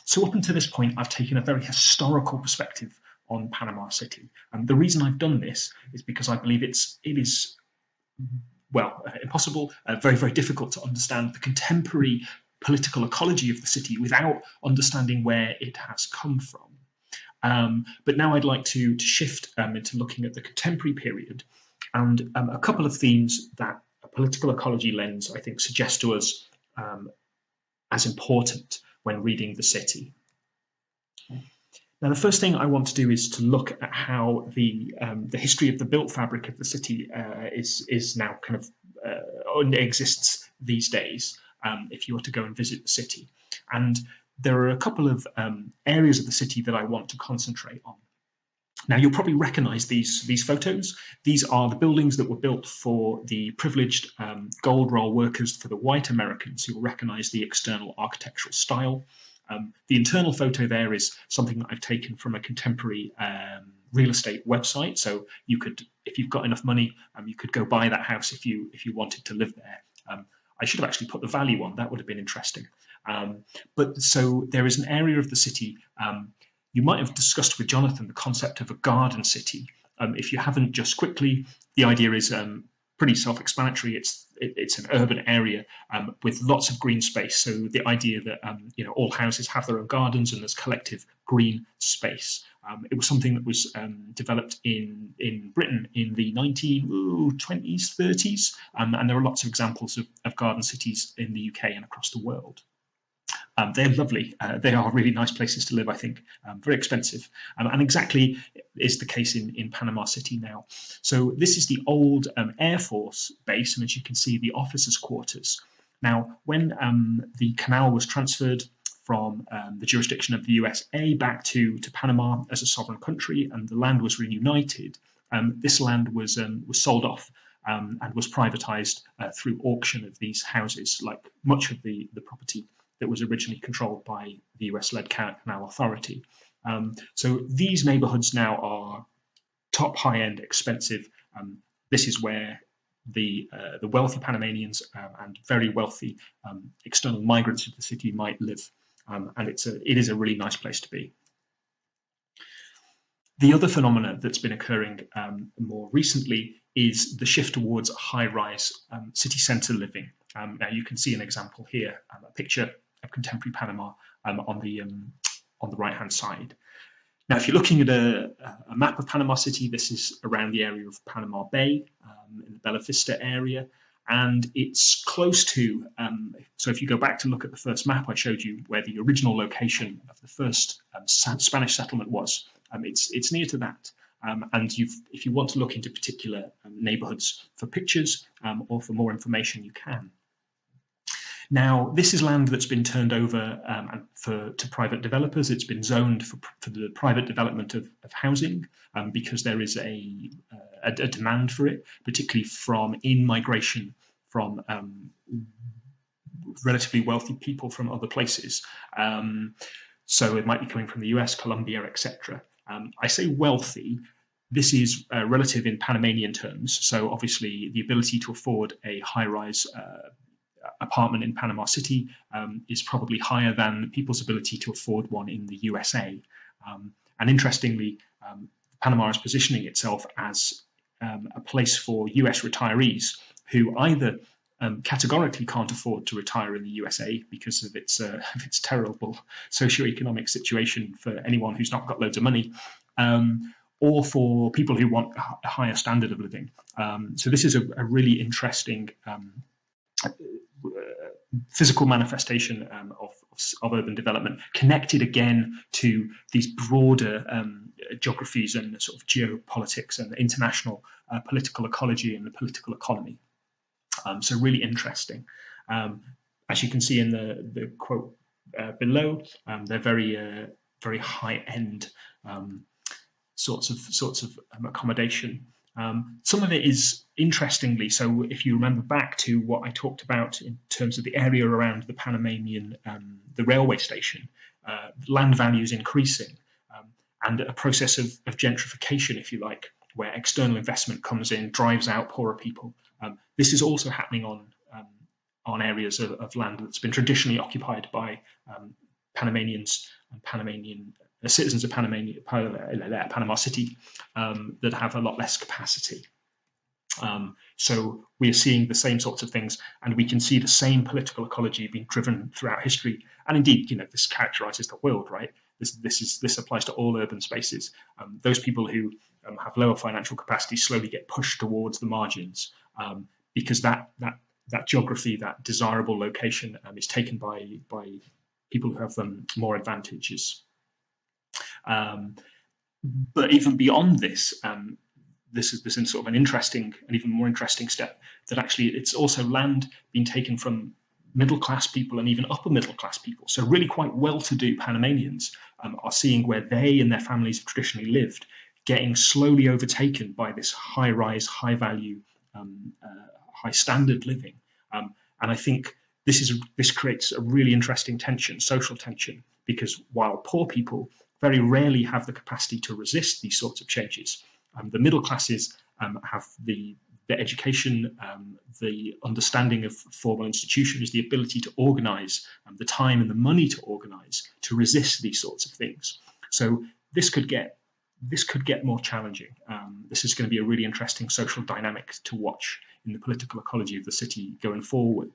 So up until this point, I've taken a very historical perspective on Panama City. And the reason I've done this is because I believe it is well, impossible, very, very difficult to understand the contemporary political ecology of the city without understanding where it has come from. But now I'd like to shift into looking at the contemporary period, and a couple of themes that a political ecology lens, I think, suggests to us as important when reading the city. Now, the first thing I want to do is to look at how the history of the built fabric of the city is now kind of exists these days. If you were to go and visit the city, and there are a couple of areas of the city that I want to concentrate on. Now, you'll probably recognise these photos. These are the buildings that were built for the privileged gold roll workers for the white Americans. You'll recognise the external architectural style. The internal photo there is something that I've taken from a contemporary real estate website. So you could, if you've got enough money, you could go buy that house if you wanted to live there. I should have actually put the value on. That would have been interesting. But so there is an area of the city. You might have discussed with Jonathan the concept of a garden city. If you haven't, just quickly, the idea is pretty self-explanatory. It's an urban area with lots of green space. So the idea that all houses have their own gardens and there's collective green space. It was something that was developed in Britain in the 1920s, 30s, and there are lots of examples of garden cities in the UK and across the world. They're lovely. They are really nice places to live, I think. Very expensive. And exactly is the case in Panama City now. So this is the old Air Force base, and as you can see, the officers' quarters. Now, when the canal was transferred from the jurisdiction of the USA back to Panama as a sovereign country, and the land was reunited, this land was sold off and was privatized through auction of these houses, like much of the property that was originally controlled by the US-led Canal Authority. So these neighborhoods now are top, high-end, expensive. This is where the wealthy Panamanians and very wealthy external migrants of the city might live, and it is a really nice place to be. The other phenomena that's been occurring more recently is the shift towards high-rise city centre living. Now you can see an example here, a picture of contemporary Panama on the right-hand side. Now, if you're looking at a map of Panama City, this is around the area of Panama Bay in the Bella Vista area, and it's close to, so if you go back to look at the first map I showed you where the original location of the first Spanish settlement was, it's near to that. And if you want to look into particular neighborhoods for pictures or for more information, you can. Now, this is land that's been turned over to private developers. It's been zoned for the private development of housing because there is a demand for it, particularly from in-migration from relatively wealthy people from other places. So it might be coming from the US, Colombia, etc. I say wealthy. This is relative in Panamanian terms. So obviously the ability to afford a high-rise apartment in Panama City is probably higher than people's ability to afford one in the USA. And interestingly, Panama is positioning itself as a place for US retirees who either categorically can't afford to retire in the USA because of its terrible socioeconomic situation for anyone who's not got loads of money, or for people who want a higher standard of living. So this is a really interesting physical manifestation of urban development, connected again to these broader geographies and sort of geopolitics and the international political ecology and the political economy. So really interesting. As you can see in the quote below, they're very high-end sorts of accommodation. Some of it is interestingly, so if you remember back to what I talked about in terms of the area around the Panamanian, the railway station, land value is increasing, and a process of gentrification, if you like, where external investment comes in, drives out poorer people. This is also happening on areas of land that's been traditionally occupied by Panamanians and Panamanian citizens of Panama City that have a lot less capacity. So we are seeing the same sorts of things, and we can see the same political ecology being driven throughout history. And indeed, this characterizes the world, right? This applies to all urban spaces. Those people who have lower financial capacity slowly get pushed towards the margins, because that geography, that desirable location, is taken by people who have more advantages. But even beyond this, this is sort of an interesting and even more interesting step, that actually it's also land being taken from middle class people and even upper middle class people. So really quite well-to-do Panamanians are seeing where they and their families have traditionally lived getting slowly overtaken by this high-rise, high-value, high-standard living. And I think this creates a really interesting tension, social tension, because while poor people very rarely have the capacity to resist these sorts of changes, the middle classes have the education, the understanding of formal institutions, the ability to organise, the time and the money to organise, to resist these sorts of things. So this could get more challenging. This is going to be a really interesting social dynamic to watch in the political ecology of the city going forward.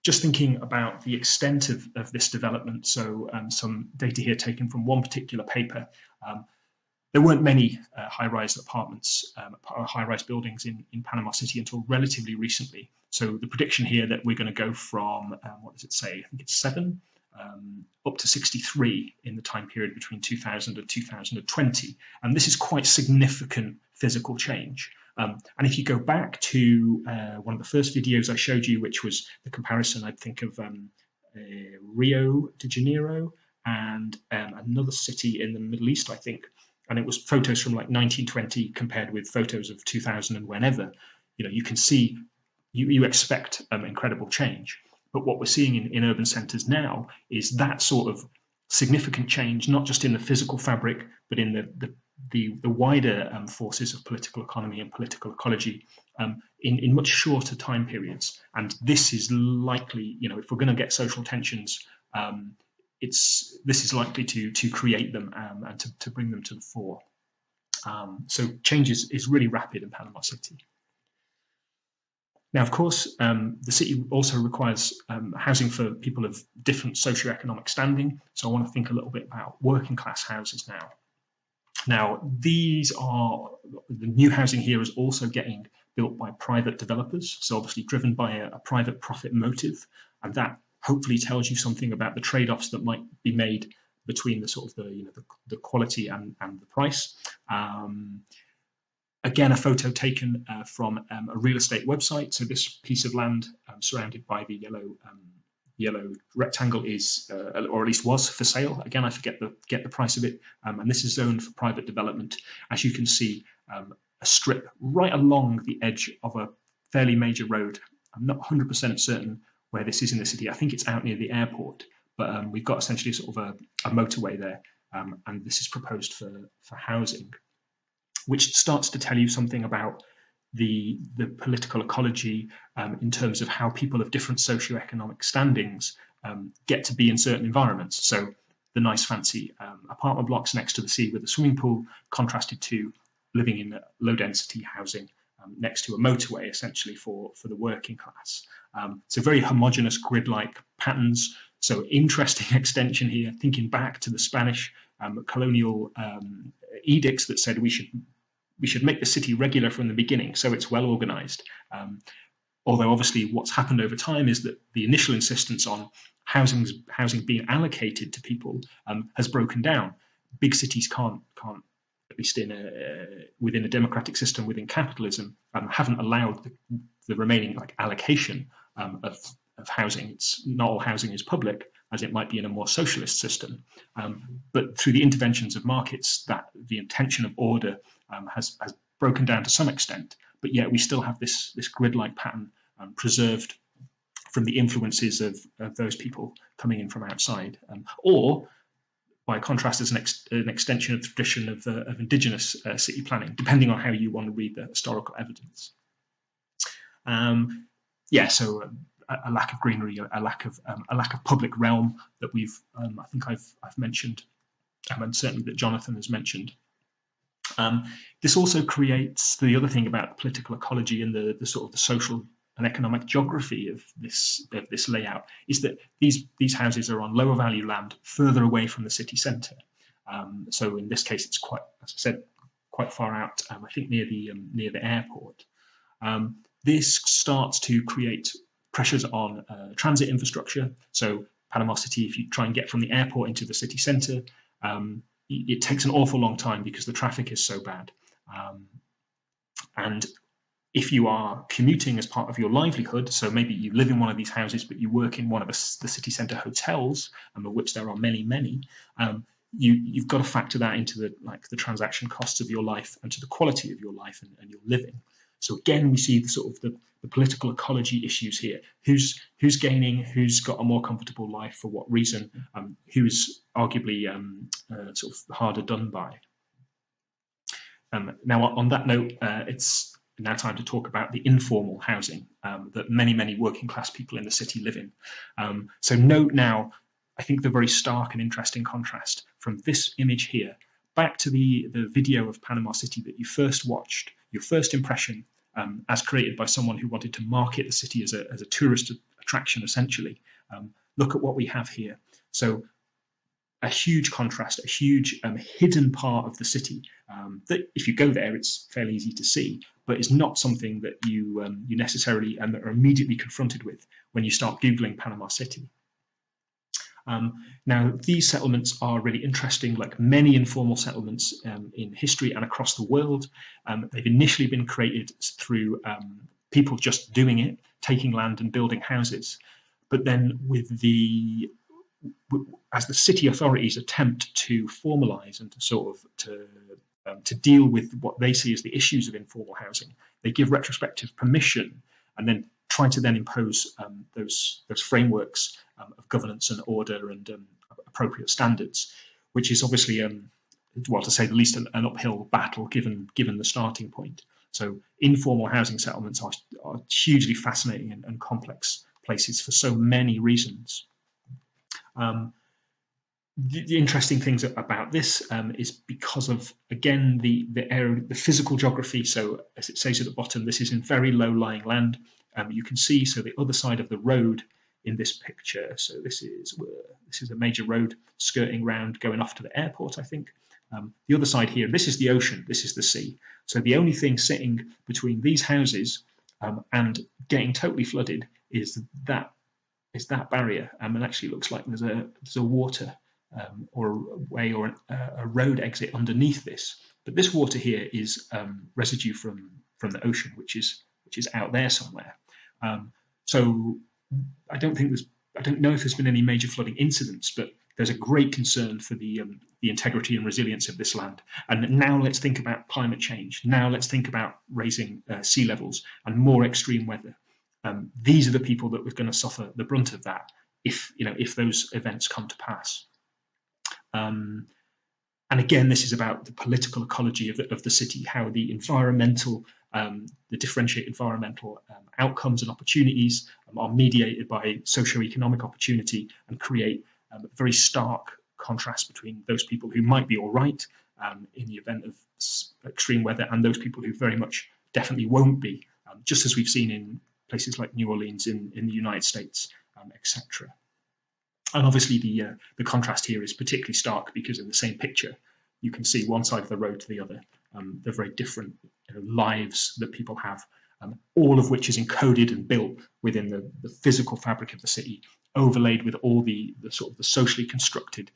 Just thinking about the extent of this development, so some data here taken from one particular paper. There weren't many high-rise apartments, high-rise buildings in Panama City until relatively recently. So the prediction here that we're going to go from, what does it say? I think it's 7 up to 63 in the time period between 2000 and 2020. And this is quite significant physical change. And if you go back to one of the first videos I showed you, which was the comparison, I think, of Rio de Janeiro and another city in the Middle East, I think. And it was photos from like 1920 compared with photos of 2000 and whenever. You can see, you expect incredible change. But what we're seeing in urban centres now is that sort of significant change, not just in the physical fabric, but in the wider forces of political economy and political ecology in much shorter time periods. And this is likely, if we're going to get social tensions, this is likely to create them and to bring them to the fore. So change is really rapid in Panama City. Now, of course, the city also requires housing for people of different socioeconomic standing. So I want to think a little bit about working class houses now. Now, the new housing here is also getting built by private developers, so obviously driven by a private profit motive, and that hopefully tells you something about the trade-offs that might be made between the quality and the price. Again, a photo taken from a real estate website. So this piece of land surrounded by the yellow rectangle is, or at least was, for sale. Again, I forget the price of it. And this is zoned for private development. As you can see, a strip right along the edge of a fairly major road. I'm not 100% certain where this is in the city. I think it's out near the airport, but we've got essentially sort of a motorway there. And this is proposed for housing, which starts to tell you something about the political ecology in terms of how people of different socioeconomic standings get to be in certain environments. So the nice fancy apartment blocks next to the sea with a swimming pool, contrasted to living in low density housing next to a motorway, essentially for the working class. So very homogeneous grid-like patterns. So interesting extension here, thinking back to the Spanish colonial edicts that said we should make the city regular from the beginning, so it's well organized. Although obviously what's happened over time is that the initial insistence on housing being allocated to people has broken down. Big cities can't at least within a democratic system, within capitalism, haven't allowed the remaining allocation of housing. It's not all housing is public, as it might be in a more socialist system. But through the interventions of markets, that the intention of order has broken down to some extent. But yet we still have this grid-like pattern preserved from the influences of those people coming in from outside, or by contrast, as an extension of the tradition of indigenous city planning, depending on how you want to read the historical evidence. So a lack of greenery, a lack of public realm that I think I've mentioned, and certainly that Jonathan has mentioned. This also creates the other thing about political ecology and the sort of the social and economic geography of this layout is that these houses are on lower value land further away from the city centre. So in this case, it's quite, as I said, quite far out. I think near the airport. This starts to create pressures on transit infrastructure. So Panama City, if you try and get from the airport into the city centre, it takes an awful long time because the traffic is so bad. And if you are commuting as part of your livelihood, so maybe you live in one of these houses, but you work in one of the city centre hotels, of which there are many, many, you've got to factor that into the transaction costs of your life and to the quality of your life and your living. So again, we see the sort of the political ecology issues here. Who's gaining? Who's got a more comfortable life? For what reason? Who's arguably sort of harder done by? Now, on that note, it's now time to talk about the informal housing that many working class people in the city live in. So note now, I think the very stark and interesting contrast from this image here back to the video of Panama City that you first watched, your first impression as created by someone who wanted to market the city as a tourist attraction, essentially. Look at what we have here. So a huge contrast, a huge hidden part of the city that if you go there, it's fairly easy to see, but it's not something that you necessarily are immediately confronted with when you start Googling Panama City. Now, these settlements are really interesting, like many informal settlements in history and across the world. They've initially been created through people just doing it, taking land and building houses. But then as the city authorities attempt to formalise and to sort of to deal with what they see as the issues of informal housing, they give retrospective permission and then try to then impose those frameworks of governance and order and appropriate standards, which is obviously, well, to say the least, an uphill battle given the starting point. So informal housing settlements are hugely fascinating and complex places for so many reasons. The interesting things about this is because of, again, the area, the physical geography. So as it says at the bottom, this is in very low-lying land. You can see, so the other side of the road in this picture. So this is a major road skirting round, going off to the airport, I think. The other side here, this is the ocean, this is the sea. So the only thing sitting between these houses and getting totally flooded is that barrier. And it actually looks like there's a water or a way or a road exit underneath this. But this water here is residue from the ocean, which is out there somewhere. So I don't know if there's been any major flooding incidents, but there's a great concern for the integrity and resilience of this land. And now let's think about climate change. Now let's think about raising sea levels and more extreme weather. These are the people that are going to suffer the brunt of that if those events come to pass. And again, this is about the political ecology of the city, how the differentiate environmental outcomes and opportunities are mediated by socio-economic opportunity and create a very stark contrast between those people who might be all right in the event of extreme weather and those people who very much definitely won't be, just as we've seen in places like New Orleans in the United States, etc. And obviously the contrast here is particularly stark because in the same picture, you can see one side of the road to the other, the very different lives that people have, all of which is encoded and built within the physical fabric of the city, overlaid with all the sort of the socially constructed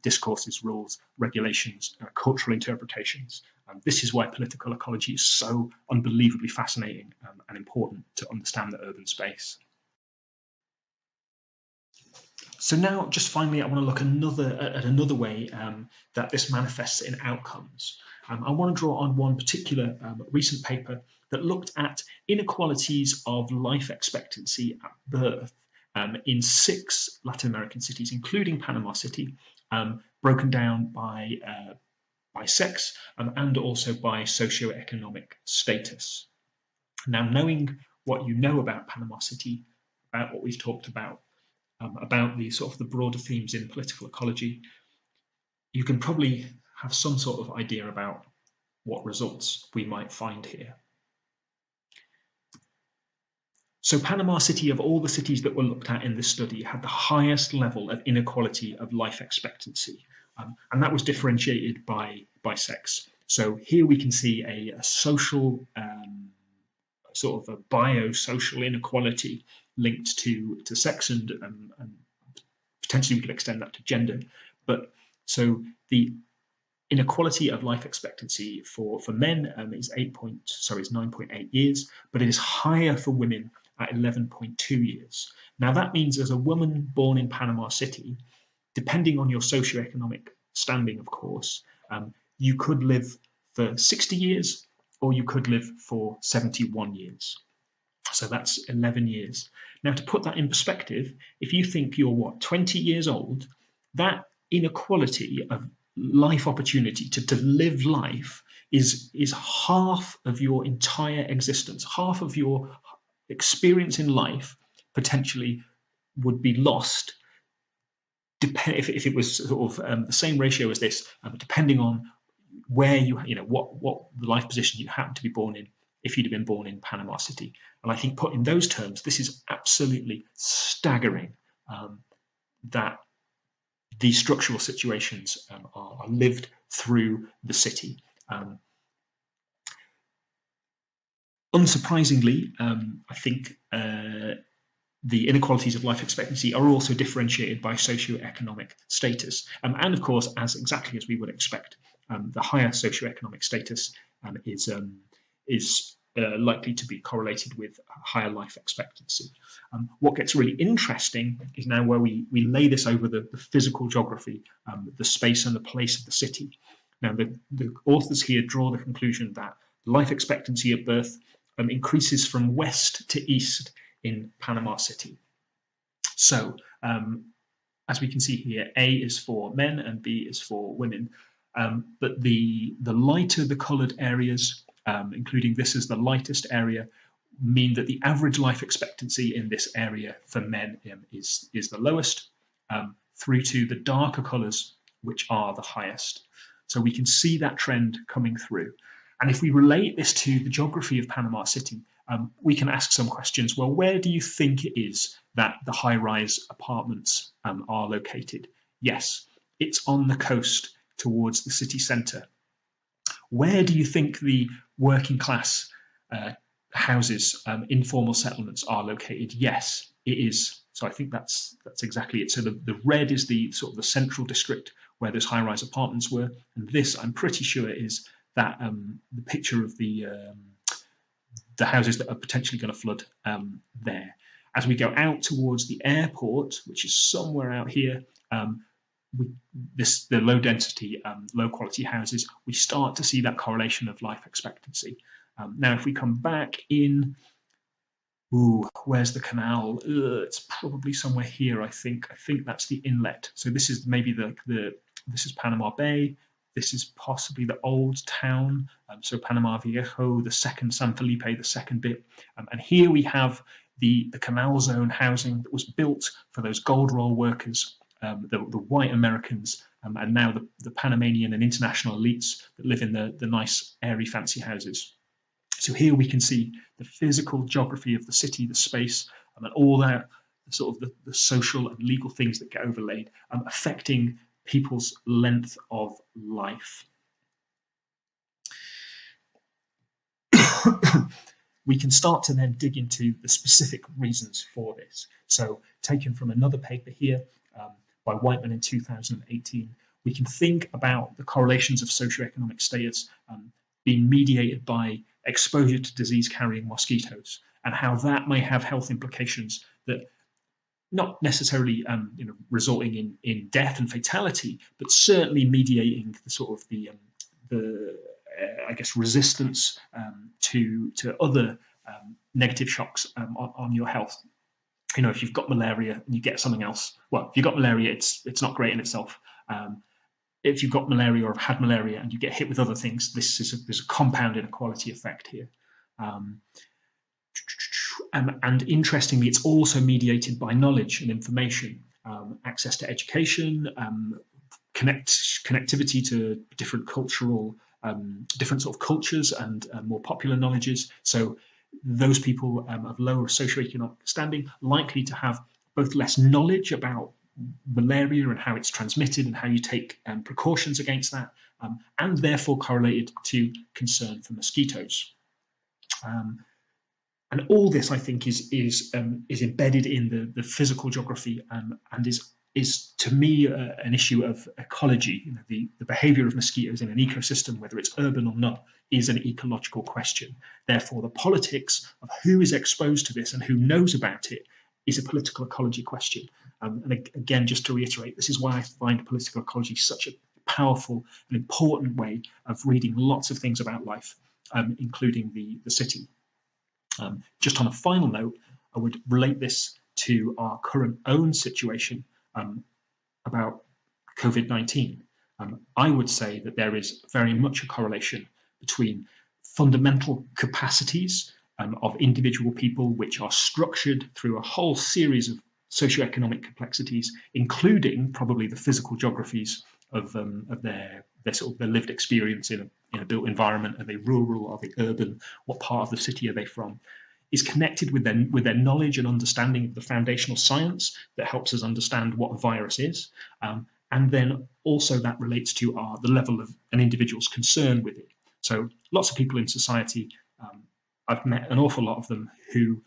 discourses, rules, regulations, cultural interpretations. This is why political ecology is so unbelievably fascinating and important to understand the urban space. So now, just finally, I want to look at another way that this manifests in outcomes. I want to draw on one particular recent paper that looked at inequalities of life expectancy at birth in 6 Latin American cities, including Panama City, broken down by sex and also by socioeconomic status. Now, knowing what you know about Panama City, about what we've talked about the sort of the broader themes in political ecology, you can probably have some sort of idea about what results we might find here. So Panama City, of all the cities that were looked at in this study, had the highest level of inequality of life expectancy, and that was differentiated by sex. So here we can see a social sort of a biosocial inequality linked to sex, and potentially we could extend that to gender. But so the inequality of life expectancy for men is 9.8 years, but it is higher for women at 11.2 years. Now that means as a woman born in Panama City, depending on your socioeconomic standing, of course, you could live for 60 years or you could live for 71 years. So that's 11 years. Now, to put that in perspective, if you think you're 20 years old, that inequality of life opportunity to live life is half of your entire existence, half of your experience in life potentially would be lost if it was sort of the same ratio as this, depending on where what the life position you happen to be born in, if you'd have been born in Panama City. And I think put in those terms, this is absolutely staggering that these structural situations are lived through the city. Unsurprisingly, I think the inequalities of life expectancy are also differentiated by socioeconomic status. And of course, as exactly as we would expect, the higher socioeconomic status is likely to be correlated with higher life expectancy. What gets really interesting is now where we lay this over the physical geography, the space and the place of the city. Now, the authors here draw the conclusion that life expectancy at birth increases from west to east in Panama City. So, as we can see here, A is for men and B is for women. But the lighter the coloured areas, including this as the lightest area, mean that the average life expectancy in this area for men is the lowest, through to the darker colours, which are the highest. So we can see that trend coming through. And if we relate this to the geography of Panama City, we can ask some questions. Well, where do you think it is that the high-rise apartments are located? Yes, it's on the coast towards the city centre. Where do you think the working class houses, informal settlements are located? Yes, it is. So I think that's exactly it. So the red is the sort of the central district where those high-rise apartments were, and this, I'm pretty sure, is that the picture of the houses that are potentially going to flood there. As we go out towards the airport, which is somewhere out here, the low density, low quality houses, we start to see that correlation of life expectancy. Now, if we come back in, where's the canal? It's probably somewhere here, I think. I think that's the inlet. So this is maybe this is Panama Bay. This is possibly the old town. So Panama Viejo, the second San Felipe, the second bit. And here we have the canal zone housing that was built for those gold roll workers, the white Americans, and now the Panamanian and international elites that live in the nice, airy, fancy houses. So here we can see the physical geography of the city, the space, and all that sort of the social and legal things that get overlaid, affecting people's length of life. We can start to then dig into the specific reasons for this. So, taken from another paper here by Whiteman in 2018, we can think about the correlations of socioeconomic status being mediated by exposure to disease-carrying mosquitoes, and how that may have health implications that not necessarily resulting in death and fatality, but certainly mediating the sort of the I guess resistance to other negative shocks on your health. You know, if you've got malaria and you get something else, well, if you've got malaria, it's not great in itself. If you've got malaria or have had malaria and you get hit with other things, there's a compound inequality effect here. And interestingly, it's also mediated by knowledge and information, access to education, connectivity to different cultural, different sort of cultures and more popular knowledges. So those people of lower socioeconomic standing likely to have both less knowledge about malaria and how it's transmitted and how you take precautions against that, and therefore correlated to concern for mosquitoes. And all this, I think, is embedded in the physical geography, and is to me an issue of ecology. You know, the behaviour of mosquitoes in an ecosystem, whether it's urban or not, is an ecological question. Therefore, the politics of who is exposed to this and who knows about it is a political ecology question. And again, just to reiterate, this is why I find political ecology such a powerful and important way of reading lots of things about life, including the city. Just on a final note, I would relate this to our current own situation about COVID-19. I would say that there is very much a correlation between fundamental capacities of individual people, which are structured through a whole series of socioeconomic complexities, including probably the physical geographies of their sort of their lived experience in a built environment. Are they rural? Are they urban? What part of the city are they from? Is connected with their knowledge and understanding of the foundational science that helps us understand what a virus is, and then also that relates to the level of an individual's concern with it. So lots of people in society, I've met an awful lot of them who,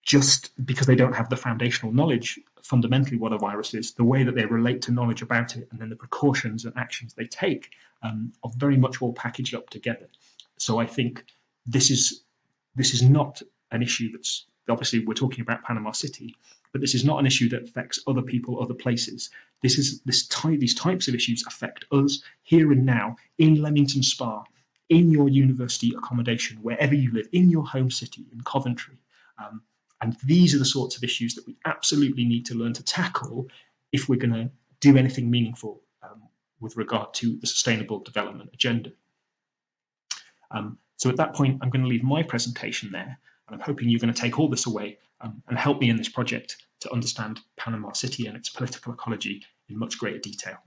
just because they don't have the foundational knowledge fundamentally what a virus is, the way that they relate to knowledge about it and then the precautions and actions they take are very much all packaged up together. So I think this is not an issue that's, obviously we're talking about Panama City, but this is not an issue that affects other people, other places. These types of issues affect us here and now in Leamington Spa, in your university accommodation, wherever you live, in your home city, in Coventry. And these are the sorts of issues that we absolutely need to learn to tackle if we're going to do anything meaningful with regard to the Sustainable Development Agenda. So at that point, I'm going to leave my presentation there. And I'm hoping you're going to take all this away and help me in this project to understand Panama City and its political ecology in much greater detail.